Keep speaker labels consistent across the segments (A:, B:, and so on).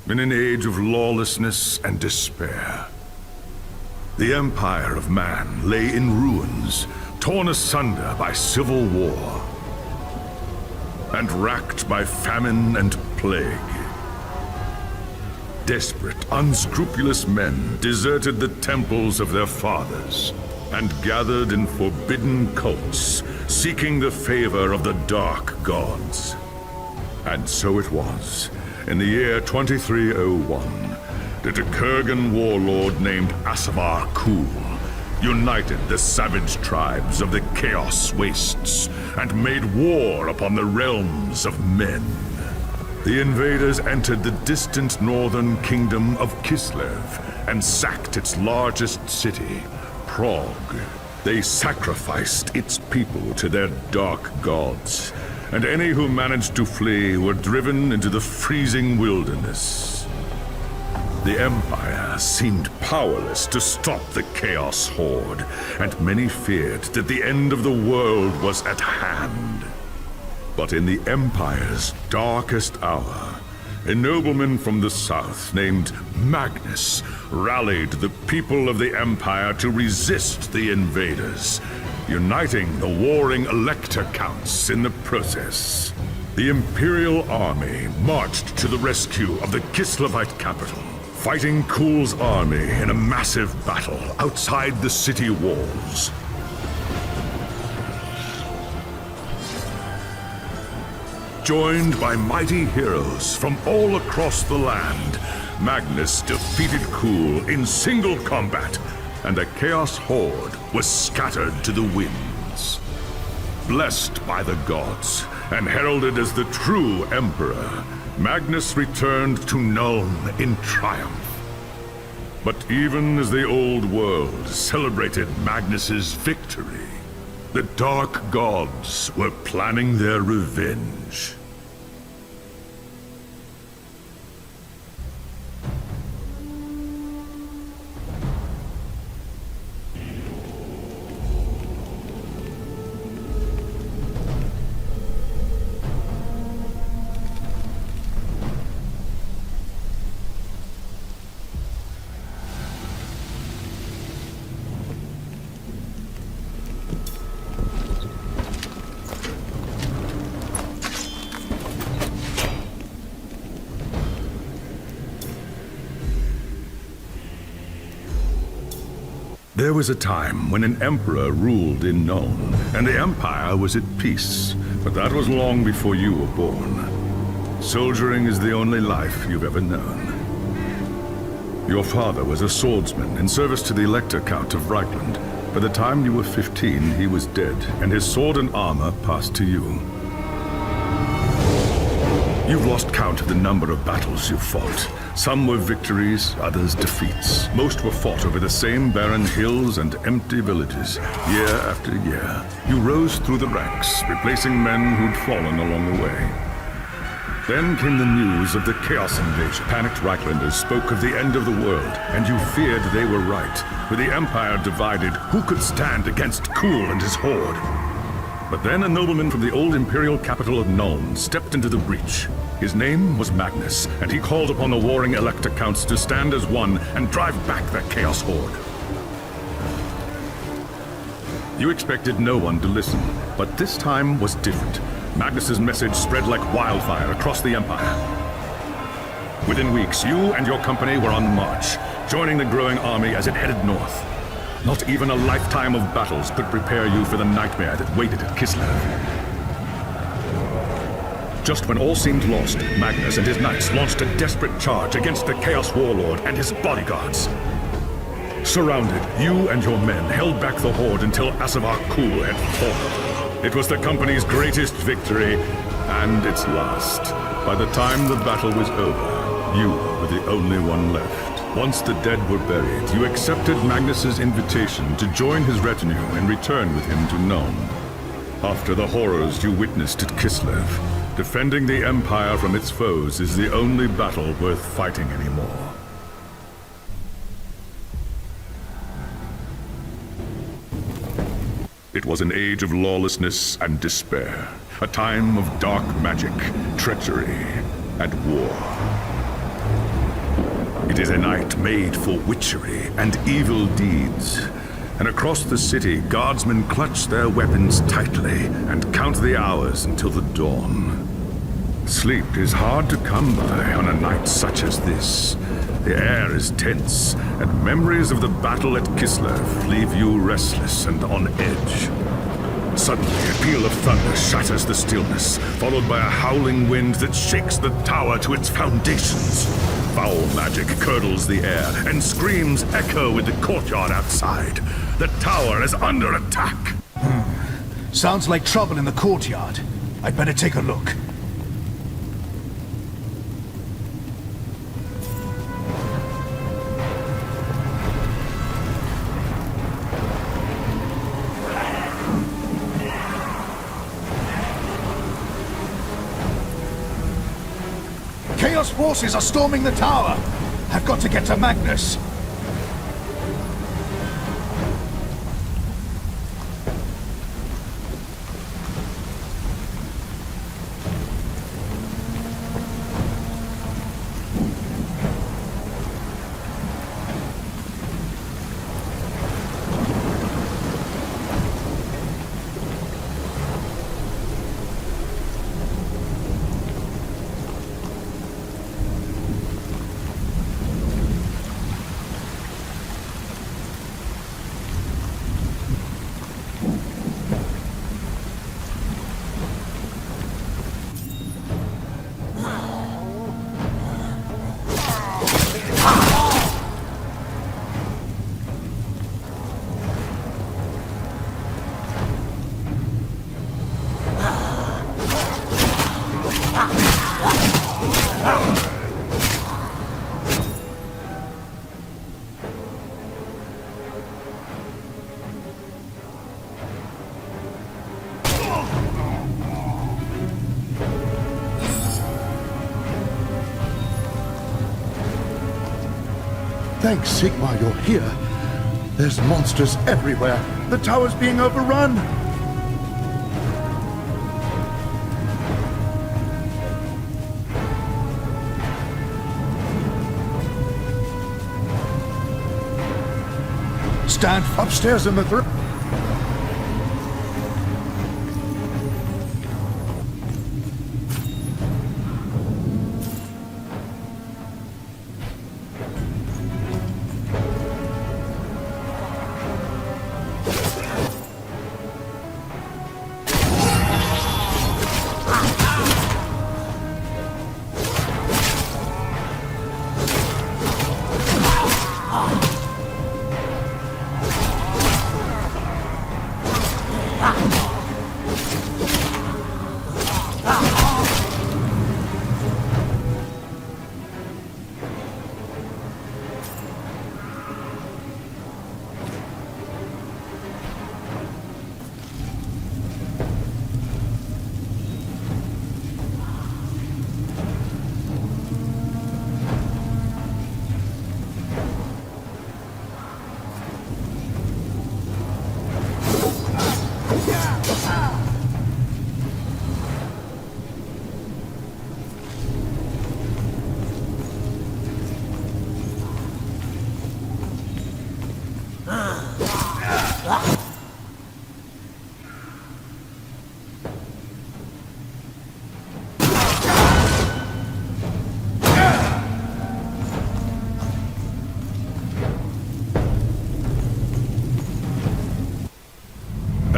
A: in an age of lawlessness and despair. The empire of man lay in ruins, torn asunder by civil war, and racked by famine and plague. Desperate, unscrupulous men deserted the temples of their fathers and gathered in forbidden cults, seeking the favor of the dark gods. And so it was, in the year 2301, that a Kurgan warlord named Asavar Kul united the savage tribes of the Chaos Wastes and made war upon the realms of men. The invaders entered the distant northern kingdom of Kislev and sacked its largest city, Prague. They sacrificed its people to their dark gods, and any who managed to flee were driven into the freezing wilderness. The Empire seemed powerless to stop the Chaos Horde, and many feared that the end of the world was at hand. But in the Empire's darkest hour, a nobleman from the south named Magnus rallied the people of the Empire to resist the invaders, uniting the warring Elector Counts in the process. The Imperial Army marched to the rescue of the Kislevite capital, fighting Kul's army in a massive battle outside the city walls. Joined by mighty heroes from all across the land, Magnus defeated Kul in single combat, and the Chaos Horde was scattered to the winds. Blessed by the gods, and heralded as the true Emperor, Magnus returned to Nuln in triumph. But even as the old world celebrated Magnus's victory, the dark gods were planning their revenge. There was a time when an emperor ruled in Nuln, and the Empire was at peace. But that was long before you were born. Soldiering is the only life you've ever known. Your father was a swordsman in service to the Elector Count of Reichland. By the time you were 15, he was dead, and his sword and armor passed to you. You've lost count of the number of battles you've fought. Some were victories, others defeats. Most were fought over the same barren hills and empty villages, year after year. You rose through the ranks, replacing men who'd fallen along the way. Then came the news of the Chaos invasion. Panicked Reichlanders spoke of the end of the world, and you feared they were right. With the Empire divided, who could stand against Kul and his horde? But then a nobleman from the old imperial capital of Nuln stepped into the breach. His name was Magnus, and he called upon the warring Elector Counts to stand as one and drive back the Chaos Horde. You expected no one to listen, but this time was different. Magnus's message spread like wildfire across the Empire. Within weeks, you and your company were on the march, joining the growing army as it headed north. Not even a lifetime of battles could prepare you for the nightmare that waited at Kislev. Just when all seemed lost, Magnus and his knights launched a desperate charge against the Chaos Warlord and his bodyguards. Surrounded, you and your men held back the horde until Asavar Kul had fallen. It was the company's greatest victory, and its last. By the time the battle was over, you were the only one left. Once the dead were buried, you accepted Magnus's invitation to join his retinue and return with him to Nuln. After the horrors you witnessed at Kislev, defending the Empire from its foes is the only battle worth fighting anymore. It was an age of lawlessness and despair, a time of dark magic, treachery, and war. It is a night made for witchery and evil deeds. And across the city, guardsmen clutch their weapons tightly and count the hours until the dawn. Sleep is hard to come by on a night such as this. The air is tense, and memories of the battle at Kislev leave you restless and on edge. Suddenly, a peal of thunder shatters the stillness, followed by a howling wind that shakes the tower to its foundations. Foul magic curdles the air, and screams echo in the courtyard outside. The tower is under attack.
B: Sounds like trouble in the courtyard. I'd better take a look. Chaos forces are storming the tower. I've got to get to Magnus.
C: Thanks, Sigmar, you're here. There's monsters everywhere. The tower's being overrun. Stand upstairs in the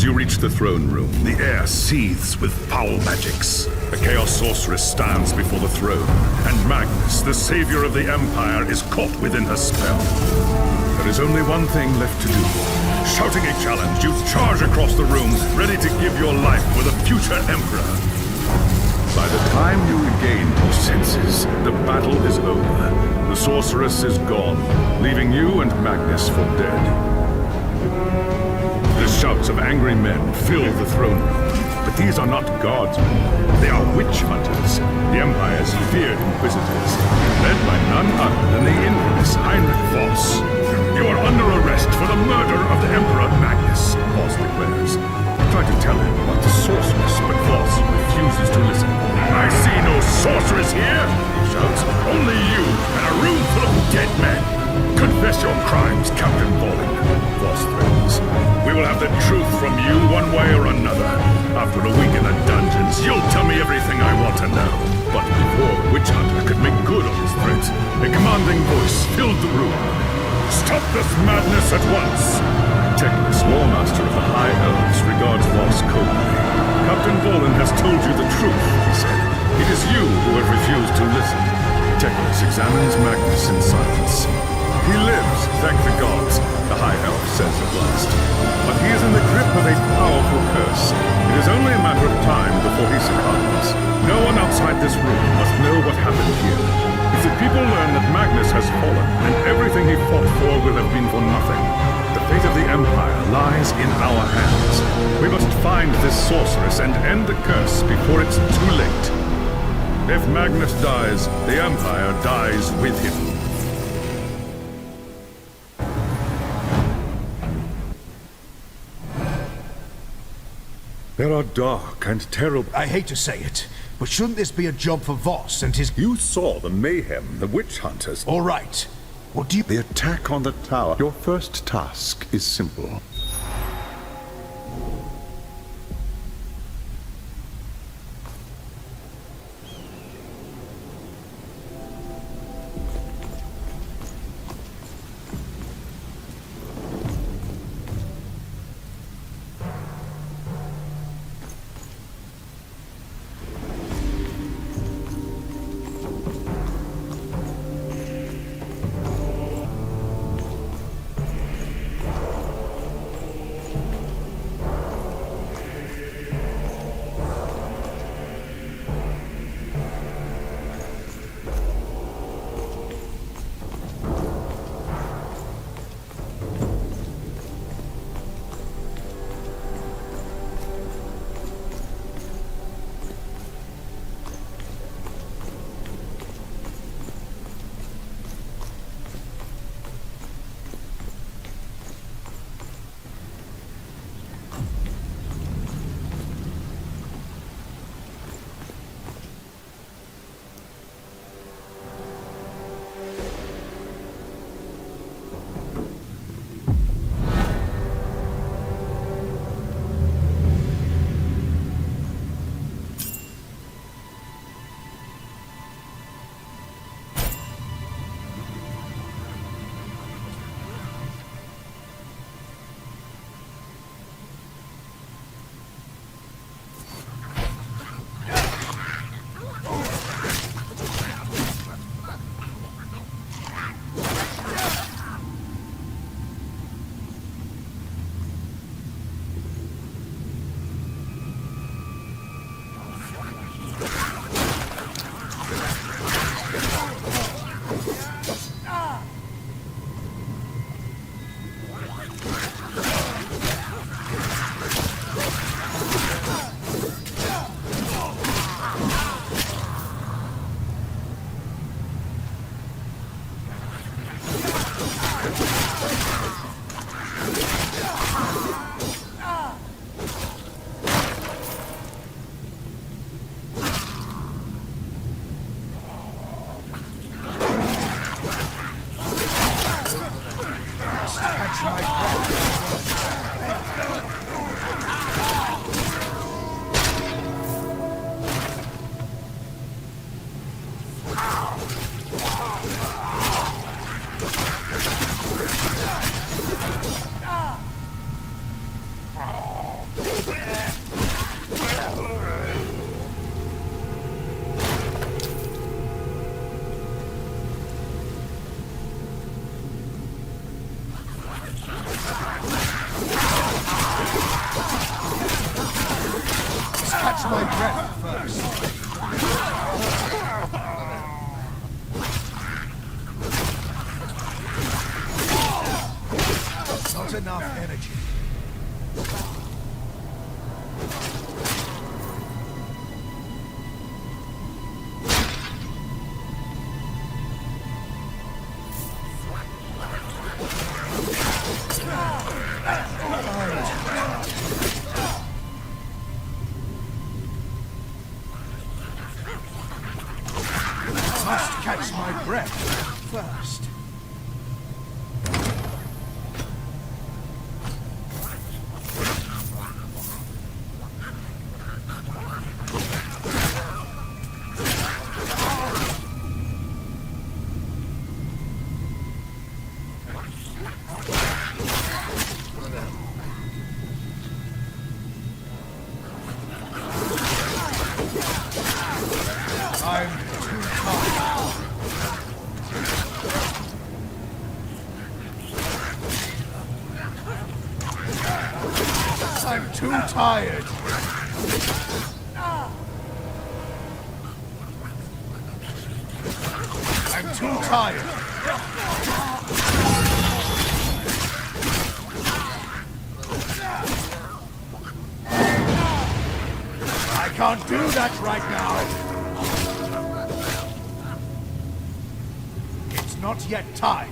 A: As you reach the throne room, the air seethes with foul magics. A Chaos Sorceress stands before the throne, and Magnus, the savior of the Empire, is caught within her spell. There is only one thing left to do. Shouting a challenge, you charge across the room, ready to give your life for the future Emperor. By the time you regain your senses, the battle is over. The Sorceress is gone, leaving you and Magnus for dead. The shouts of angry men fill the throne room, but these are not guardsmen. They are witch hunters, the Empire's feared inquisitors, led by none other than the infamous Heinrich Voss. You are under arrest for the murder of the Emperor Magnus, Voss declares. Try to tell him about the sorceress, but Voss refuses to listen. I see no sorceress here, he shouts. Only you, and a room full of dead this madness at once! Teclis, War Master of the High Elves, regards Voss coldly. Captain Volan has told you the truth, he said. It is you who have refused to listen. Teclis examines Magnus in silence. He lives, thank the gods, the High Elf says at last. But he is in the grip of a powerful curse. It is only a matter of time before he succumbs. No one outside this room must know what happened here. If the people learn that Magnus has fallen, then everything he fought for will have been for nothing. The fate of the Empire lies in our hands. We must find this sorceress and end the curse before it's too late. If Magnus dies, the Empire dies with him. There are dark and terrible...
B: I hate to say it, but shouldn't this be a job for Voss and his...
A: You saw the mayhem, the witch hunters.
B: All right. What do you...
C: The attack on the tower. Your first task is simple.
B: my breath first. Not enough energy. Must catch my breath first. I'm too tired. I'm too tired. I'm too tired. I can't do that right now. It's not yet time.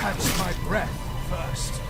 B: Catch my breath first.